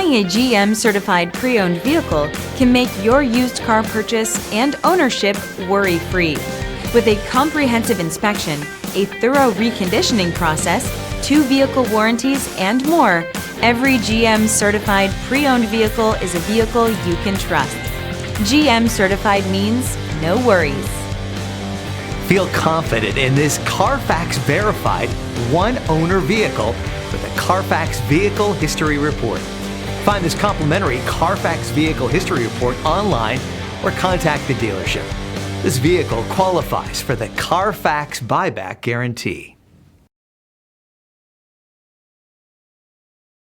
Buying a GM certified pre-owned vehicle can make your used car purchase and ownership worry-free. With a comprehensive inspection, a thorough reconditioning process, 2 vehicle warranties, and more, every GM certified pre-owned vehicle is a vehicle you can trust. GM certified means no worries. Feel confident in this CarFax verified one-owner vehicle with a CarFax Vehicle History Report. Find this complimentary CarFax Vehicle History Report online or contact the dealership. This vehicle qualifies for the CarFax Buyback Guarantee.